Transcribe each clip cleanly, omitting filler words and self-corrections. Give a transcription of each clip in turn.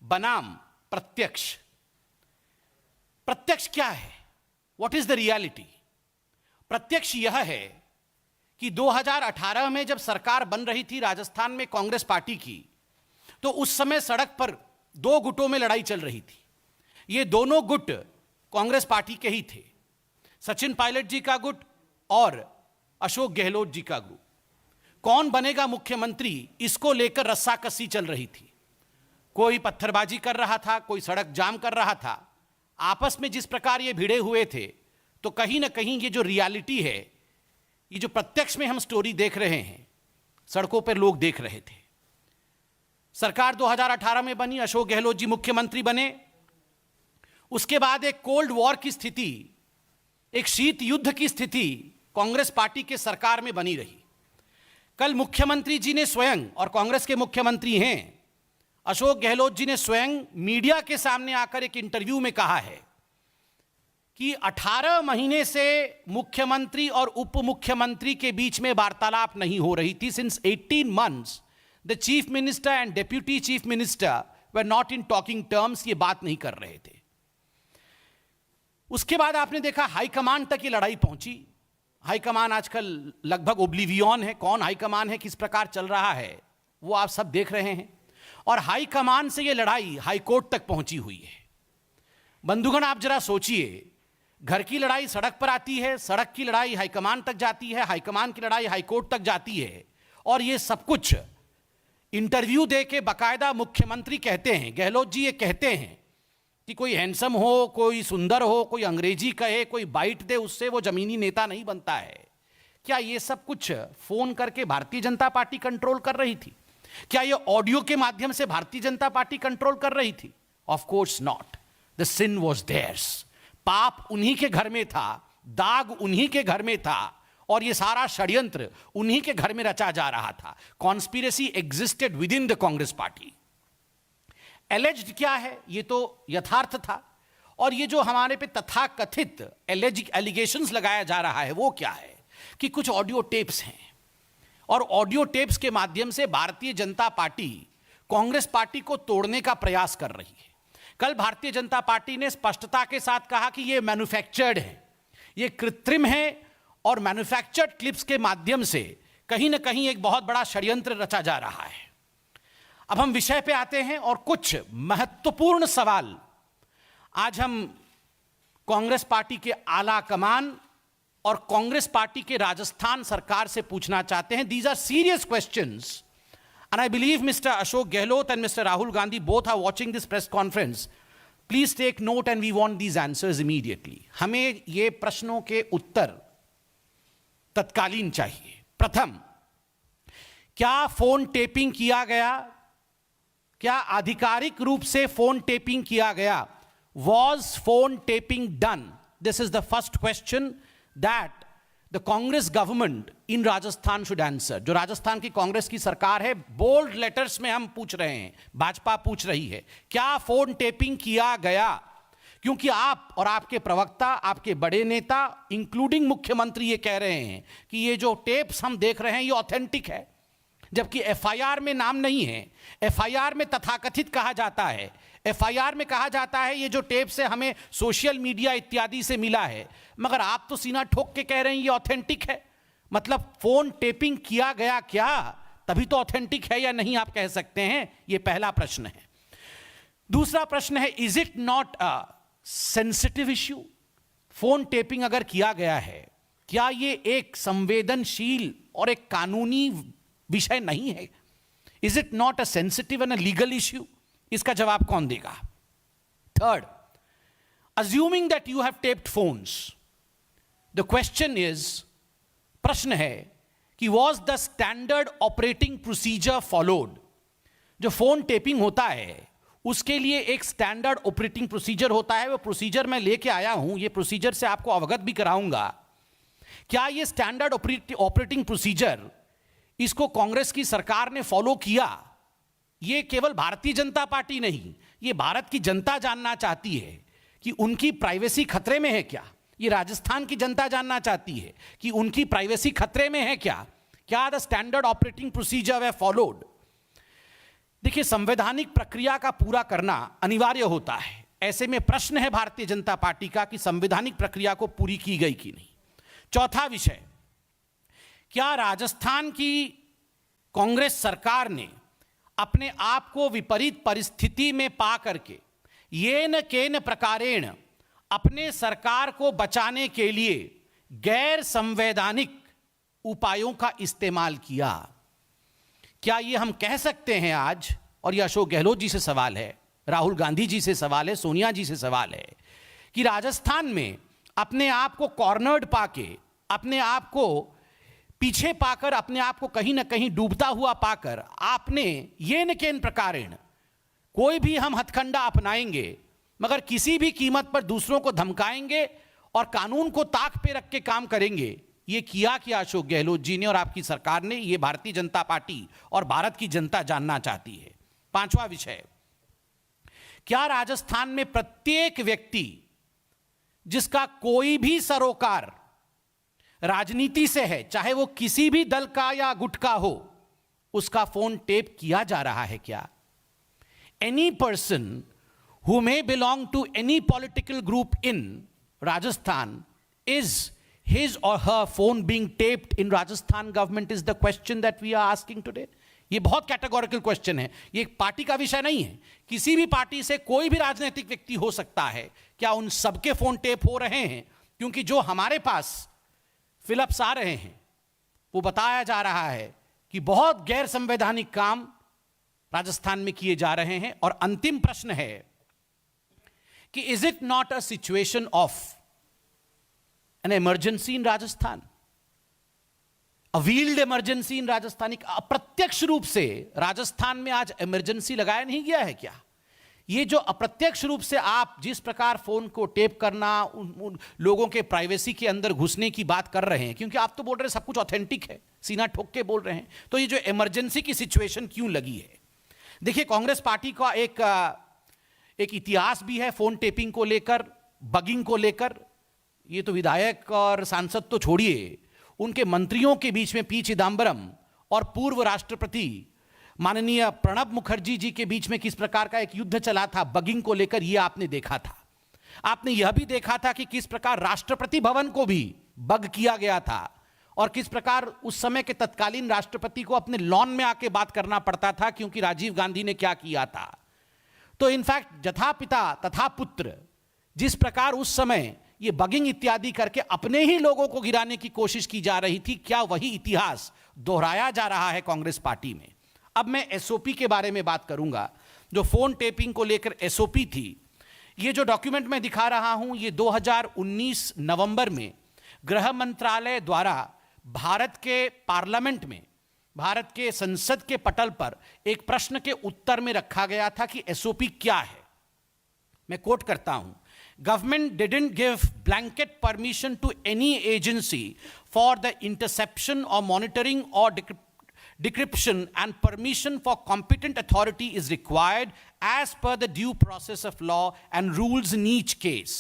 बनाम प्रत्यक्ष। प्रत्यक्ष क्या है? What is the reality? प्रत्यक्ष यह है कि 2018 में जब सरकार बन रही थी राजस्थान में कांग्रेस पार्टी की, तो उस समय सड़क पर दो गुटों में लड़ाई चल रही थी। ये दोनों गुट कांग्रेस पार्टी के ही थे, सचिन पायलट जी का गुट और अशोक गहलोत जी का गुट। कौन बनेगा मुख्यमंत्री, इसको लेकर रस्साकसी चल रही थी। कोई पत्थरबाजी कर रहा था, कोई सड़क जाम कर रहा था। आपस में जिस प्रकार ये भिड़े हुए थे, तो कहीं ना कहीं ये जो रियलिटी है, ये जो प्रत्यक्ष में हम स्टोरी देख रहे हैं, सड़कों पर लोग देख रहे थे। सरकार 2018 में बनी, अशोक गहलोत जी मुख्यमंत्री बने। उसके बाद एक कोल्ड वॉर की स्थिति, एक शीत युद्ध की स्थिति कांग्रेस पार्टी के सरकार में बनी रही। कल मुख्यमंत्री जी ने स्वयं, और कांग्रेस के मुख्यमंत्री हैं अशोक गहलोत जी ने स्वयं मीडिया के सामने आकर एक इंटरव्यू में कहा है कि 18 महीने से मुख्यमंत्री और उप मुख्यमंत्री के बीच में वार्तालाप नहीं हो रही थी। Since 18 months the chief minister and deputy chief minister were not in talking terms, ये बात नहीं कर रहे थे। उसके बाद आपने देखा हाईकमान तक ये लड़ाई पहुंची। हाईकमान आजकल लगभग ओब्लिवियन है, कौन हाईकमान है, किस प्रकार चल रहा है, वो आप सब देख रहे हैं। और हाईकमान से ये लड़ाई हाईकोर्ट तक पहुंची हुई है। बंधुगण, आप जरा सोचिए, घर की लड़ाई सड़क पर आती है, सड़क की लड़ाई हाईकमान तक जाती है, हाईकमान की लड़ाई हाईकोर्ट तक जाती है, और ये सब कुछ इंटरव्यू दे के बाकायदा मुख्यमंत्री कहते हैं, गहलोत जी ये कहते हैं कि कोई हैंडसम हो, कोई सुंदर हो, कोई अंग्रेजी कहे, कोई बाइट दे, उससे वो जमीनी नेता नहीं बनता है। क्या ये सब कुछ फोन करके भारतीय जनता पार्टी कंट्रोल कर रही थी? क्या ये ऑडियो के माध्यम से भारतीय जनता पार्टी कंट्रोल कर रही थी? Of course not. The sin was theirs. पाप उन्हीं के घर में था, दाग उन्हीं के घर में था, और ये सारा षड्यंत्र उन्हीं के घर में रचा जा रहा था। Conspiracy existed with in the Congress party. Alleged क्या है? ये तो यथार्थ था। और ये जो हमारे पे तथाकथित एलिगेशंस लगाया जा रहा है, वो क्या है कि कुछ ऑडियो टेप्स हैं, और ऑडियो टेप्स के माध्यम से भारतीय जनता पार्टी कांग्रेस पार्टी को तोड़ने का प्रयास कर रही है। कल भारतीय जनता पार्टी ने स्पष्टता के साथ कहा कि ये मैन्युफैक्चर्ड है, ये कृत्रिम है, और मैन्युफैक्चर्ड क्लिप्स के माध्यम से कहीं ना कहीं एक बहुत बड़ा षड्यंत्र रचा जा रहा है। अब हम विषय पे आते हैं, और कुछ महत्वपूर्ण सवाल आज हम कांग्रेस पार्टी के आला कमान और कांग्रेस पार्टी के राजस्थान सरकार से पूछना चाहते हैं। These are serious questions, and I believe mister Ashok Gehlot and mister Rahul Gandhi both are watching this press conference. Please take note and we want these answers immediately. हमें ये प्रश्नों के उत्तर तत्कालीन चाहिए। प्रथम, क्या फोन टेपिंग किया गया? क्या आधिकारिक रूप से फोन टेपिंग किया गया? Was phone tapping done? This is the first question that the Congress government in Rajasthan should answer। जो राजस्थान की कांग्रेस की सरकार है, बोल्ड लेटर्स में हम पूछ रहे हैं, भाजपा पूछ रही है, क्या फोन टेपिंग किया गया? क्योंकि आप और आपके प्रवक्ता, आपके बड़े नेता इंक्लूडिंग मुख्यमंत्री ये कह रहे हैं कि ये जो टेप्स हम देख रहे हैं ये ऑथेंटिक है, जबकि एफआईआर में नाम नहीं है। एफआईआर में तथाकथित कहा जाता है, एफआईआर में कहा जाता है ये जो टेप से हमें सोशल मीडिया इत्यादि से मिला है, मगर आप तो सीना ठोक के कह रहे हैं ये ऑथेंटिक है। मतलब फोन टेपिंग किया गया क्या, तभी तो ऑथेंटिक है या नहीं आप कह सकते हैं। ये पहला प्रश्न है। दूसरा प्रश्न है, is it not a sensitive issue? Phone tapping अगर किया गया है, क्या ये एक संवेदनशील और एक कानूनी विषय नहीं है? Is it not a sensitive and a legal issue? इसका जवाब कौन देगा? Third, assuming that you have taped phones, the question is, प्रश्न है कि was the standard operating procedure followed? जो फोन टेपिंग होता है उसके लिए एक स्टैंडर्ड ऑपरेटिंग प्रोसीजर होता है। वो प्रोसीजर मैं लेके आया हूं, ये प्रोसीजर से आपको अवगत भी कराऊंगा। क्या ये स्टैंडर्ड ऑपरेटिंग प्रोसीजर, इसको कांग्रेस की सरकार ने फॉलो किया? ये केवल भारतीय जनता पार्टी नहीं, ये भारत की जनता जानना चाहती है कि उनकी प्राइवेसी खतरे में है क्या। ये राजस्थान की जनता जानना चाहती है कि उनकी प्राइवेसी खतरे में है क्या। क्या the standard operating procedure way followed? देखिए, संवैधानिक प्रक्रिया का पूरा करना अनिवार्य होता है। ऐसे में प्रश्न है भारतीय जनता पार्टी का कि संवैधानिक प्रक्रिया को पूरी की गई कि नहीं। चौथा विषय, क्या राजस्थान की कांग्रेस सरकार ने अपने आप को विपरीत परिस्थिति में पा करके येन केन प्रकारेण अपने सरकार को बचाने के लिए गैर संवैधानिक उपायों का इस्तेमाल किया? क्या ये हम कह सकते हैं आज, और यह अशोक गहलोत जी से सवाल है, राहुल गांधी जी से सवाल है, सोनिया जी से सवाल है, कि राजस्थान में अपने आप को कॉर्नर्ड पाके, अपने आप को पीछे पाकर, अपने आप को कहीं ना कहीं डूबता हुआ पाकर आपने ये न केन प्रकारेण कोई भी हम हथकंडा अपनाएंगे मगर किसी भी कीमत पर दूसरों को धमकाएंगे और कानून को ताक पे रख के काम करेंगे, ये किया क्या अशोक गहलोत जी ने और आपकी सरकार ने? ये भारतीय जनता पार्टी और भारत की जनता जानना चाहती है। पांचवा विषय, क्या राजस्थान में प्रत्येक व्यक्ति जिसका कोई भी सरोकार राजनीति से है, चाहे वो किसी भी दल का या गुट का हो, उसका फोन टेप किया जा रहा है क्या? Any person who may belong to any political group in Rajasthan, is his or her phone being taped in Rajasthan government is the question that we are asking today. ये बहुत categorical question है, ये एक party का विषय नहीं है। किसी भी पार्टी से कोई भी राजनीतिक व्यक्ति हो सकता है, क्या उन सबके फोन टेप हो रहे हैं? क्योंकि जो हमारे पास फिलप्स आ रहे हैं वो बताया जा रहा है कि बहुत गैर संवैधानिक काम राजस्थान में किए जा रहे हैं। और अंतिम प्रश्न है कि is it not a situation of an emergency in Rajasthan, a wheeled emergency in Rajasthan? अप्रत्यक्ष रूप से राजस्थान में आज इमरजेंसी लगाया नहीं गया है क्या? ये जो अप्रत्यक्ष रूप से आप जिस प्रकार फोन को टेप करना, उन लोगों के प्राइवेसी के अंदर घुसने की बात कर रहे हैं, क्योंकि आप तो बोल रहे हैं सब कुछ ऑथेंटिक है, सीना ठोक के बोल रहे हैं, तो ये जो इमरजेंसी की सिचुएशन क्यों लगी है? देखिए, कांग्रेस पार्टी का एक इतिहास भी है फोन टेपिंग को लेकर, बगिंग को लेकर। ये तो विधायक और सांसद तो छोड़िए, उनके मंत्रियों के बीच में पी चिदंबरम और पूर्व राष्ट्रपति माननीय प्रणब मुखर्जी जी के बीच में किस प्रकार का एक युद्ध चला था बगिंग को लेकर, ये आपने देखा था। आपने यह भी देखा था कि किस प्रकार राष्ट्रपति भवन को भी बग किया गया था और किस प्रकार उस समय के तत्कालीन राष्ट्रपति को अपने लॉन में आके बात करना पड़ता था, क्योंकि राजीव गांधी ने क्या किया था। तो इनफैक्ट जथा पिता तथा पुत्र, जिस प्रकार उस समय ये बगिंग इत्यादि करके अपने ही लोगों को गिराने की कोशिश की जा रही थी, क्या वही इतिहास दोहराया जा रहा है कांग्रेस पार्टी में? अब मैं एसओपी के बारे में बात करूंगा, जो फोन टेपिंग को लेकर एसओपी थी। ये जो डॉक्यूमेंट मैं दिखा रहा हूं, ये 2019 नवंबर में गृह मंत्रालय द्वारा भारत के पार्लियामेंट में, भारत के संसद के पटल पर एक प्रश्न के उत्तर में रखा गया था कि एसओपी क्या है। मैं कोट करता हूं, government didn't give blanket permission to any agency for the interception और मॉनिटरिंग और decryption, and permission for competent authority is required as per the due process of law and rules in each case.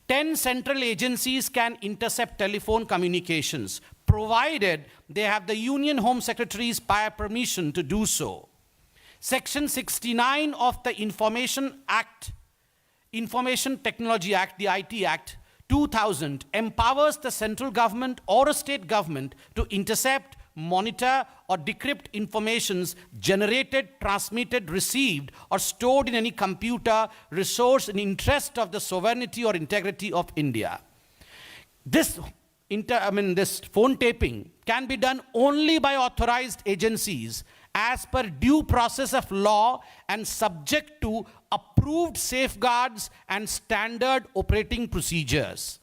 10 central agencies can intercept telephone communications, provided they have the Union Home Secretary's prior permission to do so. Section 69 of the Information Technology Act, the IT Act 2000, empowers the central government or a state government to intercept, monitor or decrypt informations generated, transmitted, received or stored in any computer resource in interest of the sovereignty or integrity of India. This phone taping can be done only by authorized agencies as per due process of law and subject to approved safeguards and standard operating procedures.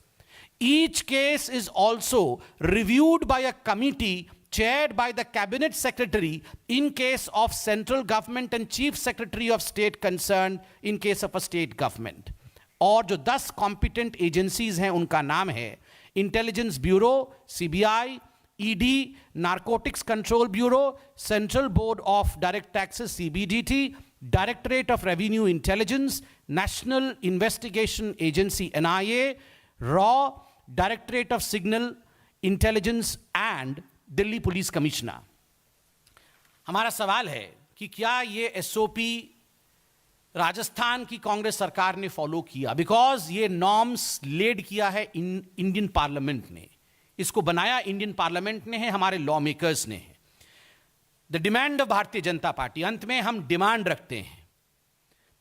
Each case is also reviewed by a committee chaired by the cabinet secretary in case of central government and chief secretary of state concerned in case of a state government. और जो 10 competent agencies हैं उनका नाम है intelligence bureau, CBI, ED, narcotics control bureau, central board of direct taxes CBDT, directorate of revenue intelligence, national investigation agency NIA, raw, directorate of signal intelligence and Delhi police commissioner. हमारा सवाल है कि क्या ये एसओपी राजस्थान की कांग्रेस सरकार ने फॉलो किया, बिकॉज ये नॉर्म्स लेड किया है इंडियन पार्लियामेंट ने, इसको बनाया इंडियन पार्लियामेंट ने है, हमारे लॉ मेकर्स ने है। The demand of Bharatiya Janata party, अंत में हम डिमांड रखते हैं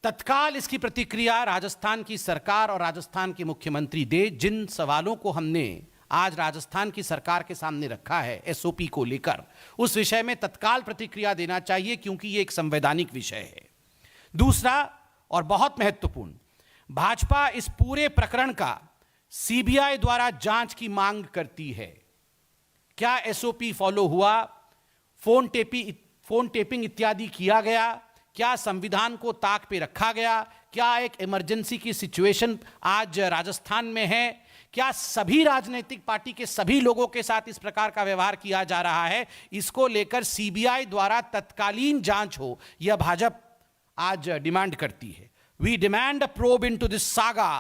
तत्काल इसकी प्रतिक्रिया राजस्थान की सरकार और राजस्थान के मुख्यमंत्री दे। जिन सवालों को हमने आज राजस्थान की सरकार के सामने रखा है एसओपी को लेकर, उस विषय में तत्काल प्रतिक्रिया देना चाहिए, क्योंकि यह एक संवैधानिक विषय है। दूसरा और बहुत महत्वपूर्ण, भाजपा इस पूरे प्रकरण का सीबीआई द्वारा जांच की मांग करती है। क्या एसओपी फॉलो हुआ, फोन टेपिंग इत्यादि किया गया, क्या संविधान को ताक पे रखा गया, क्या एक इमरजेंसी की सिचुएशन आज राजस्थान में है, क्या सभी राजनीतिक पार्टी के सभी लोगों के साथ इस प्रकार का व्यवहार किया जा रहा है, इसको लेकर सीबीआई द्वारा तत्कालीन जांच हो, यह भाजपा आज डिमांड करती है। We demand a probe into this saga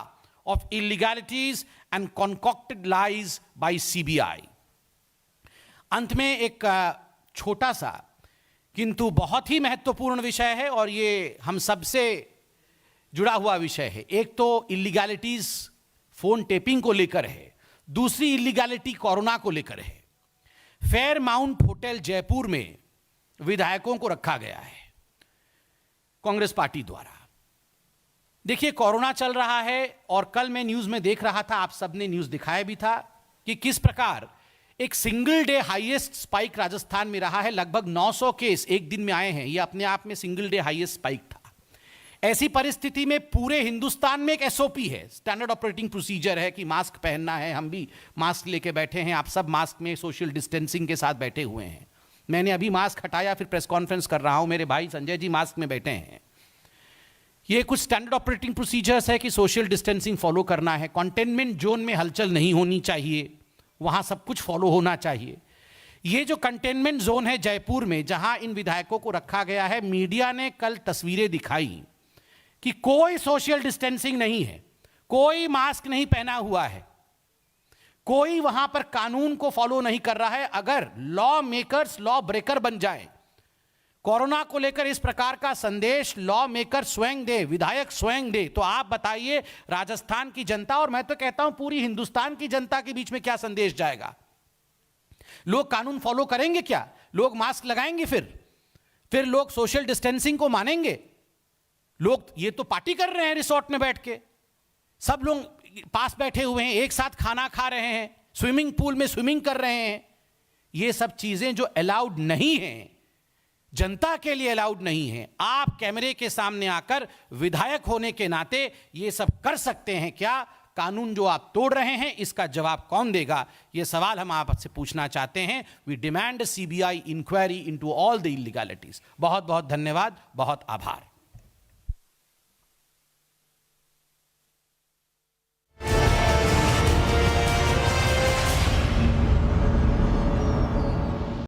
of illegalities and concocted lies by CBI. अंत में एक छोटा सा किंतु बहुत ही महत्वपूर्ण विषय है, और ये हम सबसे जुड़ा हुआ विषय है। एक तो इलीगैलिटीज फोन टेपिंग को लेकर है, दूसरी इलीगैलिटी कोरोना को लेकर है। फेयरमाउंट होटल जयपुर में विधायकों को रखा गया है कांग्रेस पार्टी द्वारा। देखिए, कोरोना चल रहा है, और कल मैं न्यूज में देख रहा था, आप सबने न्यूज दिखाया भी था कि किस प्रकार एक single day highest spike Rajasthan में रहा है। लगभग 900 केस एक दिन में आए हैं, यह अपने आप में सिंगल डे हाईएस्ट स्पाइक था। ऐसी परिस्थिति में पूरे हिंदुस्तान में एक एसओपी है, स्टैंडर्ड ऑपरेटिंग प्रोसीजर है कि मास्क पहनना है। हम भी मास्क लेके बैठे हैं, आप सब मास्क में सोशल डिस्टेंसिंग के साथ बैठे हुए हैं। मैंने अभी मास्क हटाया, फिर प्रेस कॉन्फ्रेंस कर रहा हूं, मेरे भाई संजय जी मास्क में बैठे हैं। ये कुछ स्टैंडर्ड ऑपरेटिंग प्रोसीजर्स है कि सोशल डिस्टेंसिंग फॉलो करना है, कंटेनमेंट जोन में हलचल नहीं होनी चाहिए, वहां सब कुछ फॉलो होना चाहिए। ये जो कंटेनमेंट जोन है जयपुर में, जहां इन विधायकों को रखा गया है, मीडिया ने कल तस्वीरें दिखाई कि कोई सोशल डिस्टेंसिंग नहीं है, कोई मास्क नहीं पहना हुआ है, कोई वहां पर कानून को फॉलो नहीं कर रहा है। अगर लॉ मेकर्स लॉ ब्रेकर बन जाए, कोरोना को लेकर इस प्रकार का संदेश लॉ मेकर स्वयं दे, विधायक स्वयं दे, तो आप बताइए राजस्थान की जनता, और मैं तो कहता हूं पूरी हिंदुस्तान की जनता के बीच में क्या संदेश जाएगा? लोग कानून फॉलो करेंगे क्या? लोग मास्क लगाएंगे? फिर लोग सोशल डिस्टेंसिंग को मानेंगे? लोग ये तो पार्टी कर रहे हैं रिसोर्ट में बैठ के, सब लोग पास बैठे हुए हैं, एक साथ खाना खा रहे हैं, स्विमिंग पूल में स्विमिंग कर रहे हैं। ये सब चीजें जो अलाउड नहीं हैं, जनता के लिए अलाउड नहीं है, आप कैमरे के सामने आकर विधायक होने के नाते ये सब कर सकते हैं क्या? कानून जो आप तोड़ रहे हैं, इसका जवाब कौन देगा? ये सवाल हम आपसे पूछना चाहते हैं। We demand CBI inquiry into all the illegalities. बहुत बहुत धन्यवाद, बहुत आभार।